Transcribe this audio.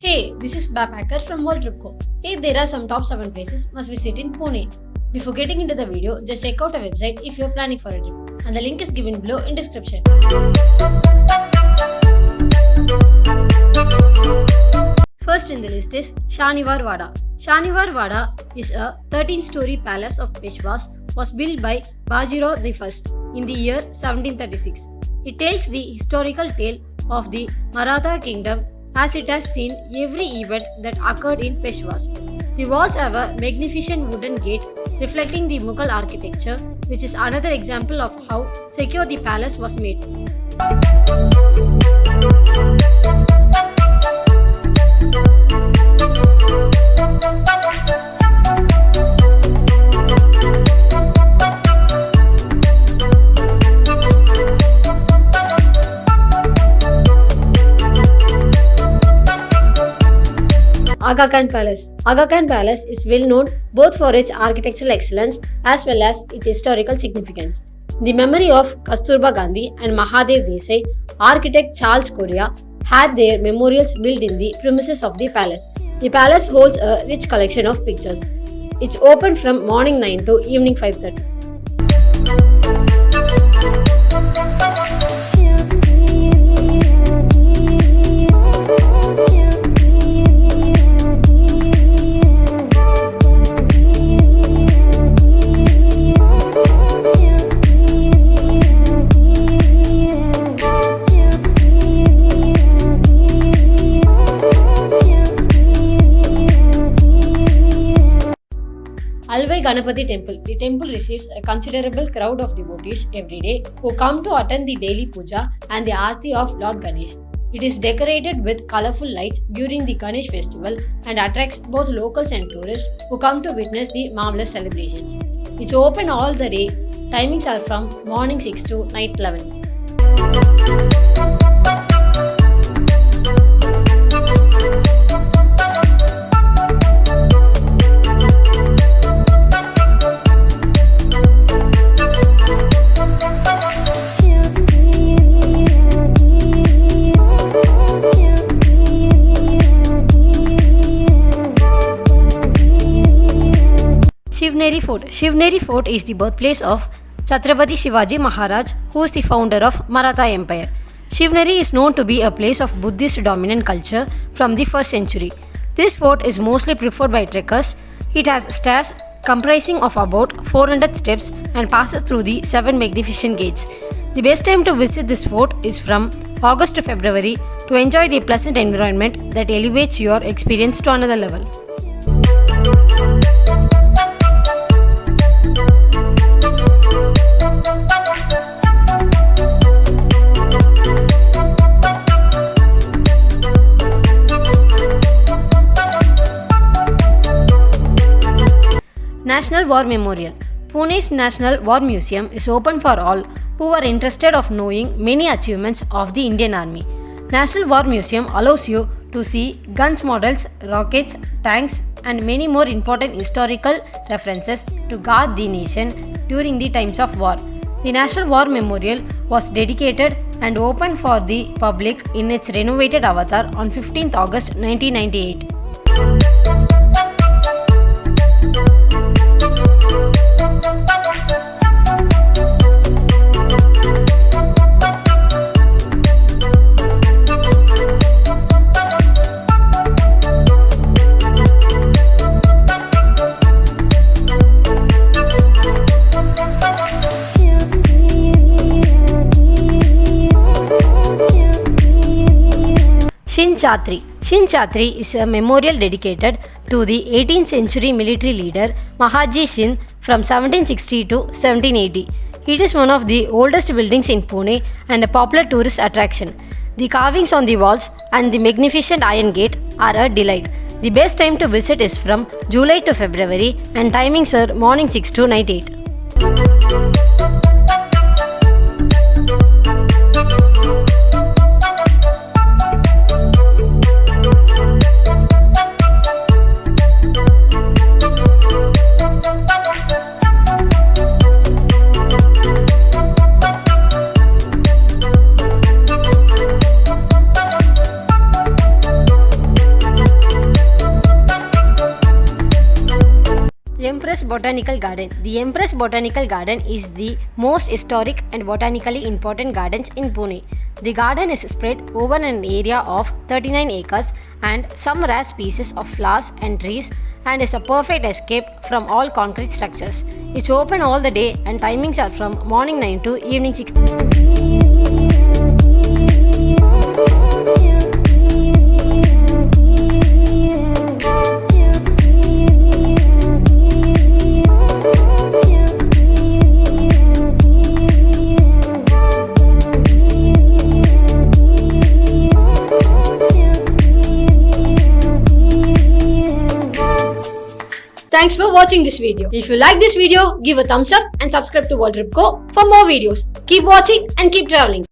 Hey, this is Backpacker from Worldtripco. Hey, there are some top 7 places must visit in Pune. Before getting into the video, just check out our website if you're planning for a trip, and the link is given below in description. First in the list is Shaniwar Wada. Shaniwar Wada is a 13-story palace of Peshwas was built by Bajirao I in the year 1736. It tells the historical tale of the Maratha kingdom as it has seen every event that occurred in Peshwas. The walls have a magnificent wooden gate reflecting the Mughal architecture, which is another example of how secure the palace was made. Aga Khan Palace. Aga Khan Palace is well known both for its architectural excellence as well as its historical significance. The memory of Kasturba Gandhi and Mahadev Desai, architect Charles Correa had their memorials built in the premises of the palace. The palace holds a rich collection of pictures. It's open from morning 9 to evening 5:30. Alvai Ganapati Temple. The temple receives a considerable crowd of devotees every day who come to attend the daily puja and the aarti of Lord Ganesh. It is decorated with colorful lights during the Ganesh festival and attracts both locals and tourists who come to witness the marvelous celebrations. It's open all the day. Timings are from morning 6 to night 11. Shivneri Fort. Shivneri Fort is the birthplace of Chhatrapati Shivaji Maharaj, who is the founder of Maratha Empire. Shivneri is known to be a place of Buddhist dominant culture from the 1st century. This fort is mostly preferred by trekkers. It has stairs comprising of about 400 steps and passes through the 7 magnificent gates. The best time to visit this fort is from August to February to enjoy the pleasant environment that elevates your experience to another level. National War Memorial. Pune's National War Museum is open for all who are interested of knowing many achievements of the Indian Army. National War Museum allows you to see guns models, rockets, tanks and many more important historical references to guard the nation during the times of war. The National War Memorial was dedicated and opened for the public in its renovated avatar on 15th August 1998. Shin Chatri is a memorial dedicated to the 18th century military leader Mahaji Shin from 1760 to 1780. It is one of the oldest buildings in Pune and a popular tourist attraction. The carvings on the walls and the magnificent iron gate are a delight. The best time to visit is from July to February and timings are morning 6 to night 8. Botanical Garden. The Empress Botanical Garden is the most historic and botanically important gardens in Pune. The garden is spread over an area of 39 acres and some rare species of flowers and trees, and is a perfect escape from all concrete structures. It's open all the day and timings are from morning 9 to evening 6. Thanks for watching this video. If you like this video, give a thumbs up and subscribe to Worldtripco for more videos. Keep watching and keep traveling.